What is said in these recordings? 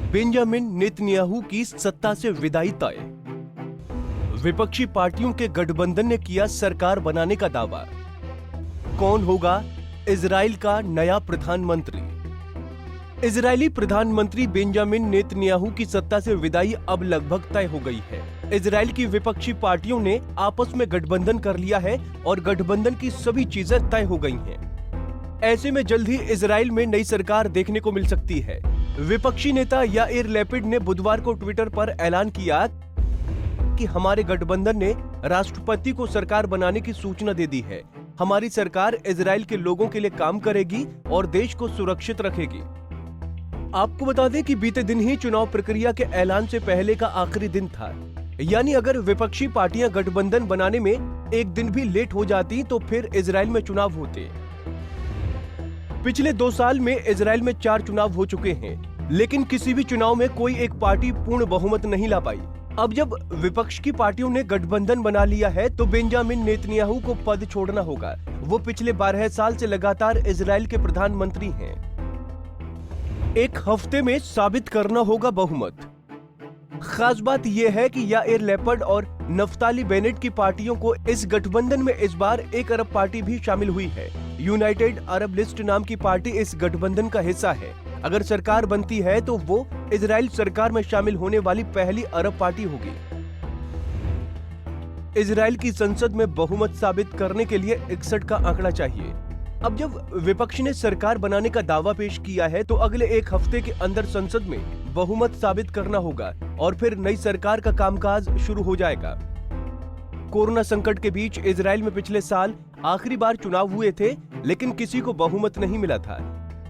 Benjamin Netanyahu की सत्ता से विदाई तय। विपक्षी पार्टियों के गठबंधन ने किया सरकार बनाने का दावा। कौन होगा इजराइल का नया प्रधानमंत्री? इजरायली प्रधानमंत्री बेंजामिन नेतन्याहू की सत्ता से विदाई अब लगभग तय हो गई है। इजराइल की विपक्षी पार्टियों ने आपस में गठबंधन कर लिया है और गठबंधन की सभी चीजें तय हो गई हैं। ऐसे में जल्द ही इजराइल में नई सरकार देखने को मिल सकती है। विपक्षी नेता याइर लैपिड ने बुधवार को ट्विटर पर ऐलान किया कि हमारे गठबंधन ने राष्ट्रपति को सरकार बनाने की सूचना दे दी है। हमारी सरकार इजराइल के लोगों के लिए काम करेगी और देश को सुरक्षित रखेगी। आपको बता दें कि बीते दिन ही चुनाव प्रक्रिया के ऐलान से पहले का आखिरी दिन था। यानी अगर विपक्षी पार्टियां गठबंधन बनाने में एक दिन भी लेट हो जाती तो फिर इजराइल में चुनाव होते। पिछले 2 साल में इजराइल में 4 चुनाव हो चुके हैं, लेकिन किसी भी चुनाव में कोई एक पार्टी पूर्ण बहुमत नहीं ला पाई। अब जब विपक्ष की पार्टियों ने गठबंधन बना लिया है तो बेंजामिन नेतन्याहू को पद छोड़ना होगा। वो पिछले 12 साल से लगातार इजराइल के प्रधानमंत्री हैं। एक हफ्ते में साबित करना होगा बहुमत। खास बात यह है कि याइर लैपिड और नफ्ताली बेनेट की पार्टियों को इस गठबंधन में इस बार एक अरब पार्टी भी शामिल हुई है। यूनाइटेड अरब लिस्ट नाम की पार्टी इस गठबंधन का हिस्सा है। अगर सरकार बनती है तो वो इजराइल सरकार में शामिल होने वाली पहली अरब पार्टी होगी। इजराइल की संसद में बहुमत साबित करने के लिए 61 का आंकड़ा चाहिए। अब जब विपक्ष ने सरकार बनाने का दावा पेश किया है तो अगले एक हफ्ते के अंदर संसद में बहुमत साबित करना होगा और फिर नई सरकार का कामकाज शुरू हो जाएगा। कोरोना संकट के बीच इजराइल में पिछले साल आखिरी बार चुनाव हुए थे, लेकिन किसी को बहुमत नहीं मिला था।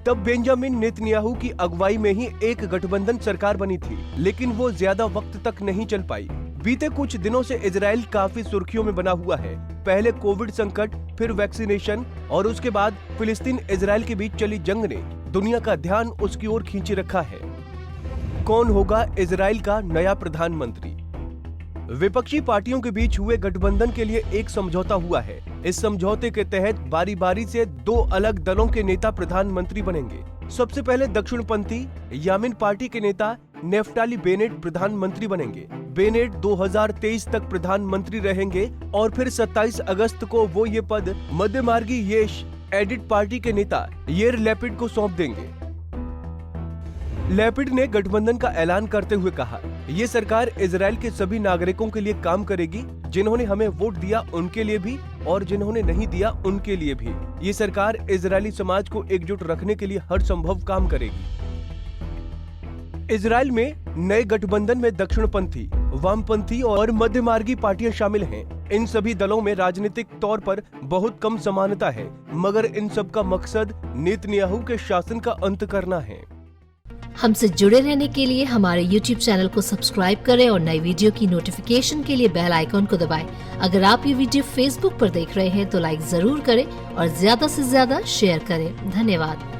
तब बेंजामिन नेतन्याहू की अगुवाई में ही एक गठबंधन सरकार बनी थी, लेकिन वो ज्यादा वक्त तक नहीं चल पाई। बीते कुछ दिनों से इजराइल काफी सुर्खियों में बना हुआ है। पहले कोविड संकट, फिर वैक्सीनेशन और उसके बाद फिलिस्तीन इजराइल के बीच चली जंग ने दुनिया का ध्यान उसकी ओर खींचे रखा है। कौन होगा इजराइल का नया प्रधानमंत्री? विपक्षी पार्टियों के बीच हुए गठबंधन के लिए एक समझौता हुआ है। इस समझौते के तहत बारी बारी से 2 अलग दलों के नेता प्रधानमंत्री बनेंगे। सबसे पहले दक्षिणपंथी यामीन पार्टी के नेता नफ्ताली बेनेट प्रधानमंत्री बनेंगे। बेनेट 2023 तक प्रधानमंत्री रहेंगे और फिर 27 अगस्त को वो ये पद मध्यमार्गी येश एडिट पार्टी के नेता याइर लैपिड को सौंप देंगे। लैपिड ने गठबंधन का ऐलान करते हुए कहा, ये सरकार इजराइल के सभी नागरिकों के लिए काम करेगी, जिन्होंने हमें वोट दिया उनके लिए भी और जिन्होंने नहीं दिया उनके लिए भी। ये सरकार इजरायली समाज को एकजुट रखने के लिए हर संभव काम करेगी। इजराइल में नए गठबंधन में दक्षिणपंथी, वामपंथी और मध्यमार्गी पार्टियां शामिल हैं। इन सभी दलों में राजनीतिक तौर पर बहुत कम समानता है, मगर इन सब का मकसद नेतन्याहू के शासन का अंत करना है। हमसे जुड़े रहने के लिए हमारे YouTube चैनल को सब्सक्राइब करें और नई वीडियो की नोटिफिकेशन के लिए बेल आइकॉन को दबाएं। अगर आप ये वीडियो Facebook पर देख रहे हैं तो लाइक जरूर करें और ज्यादा से ज्यादा शेयर करें। धन्यवाद।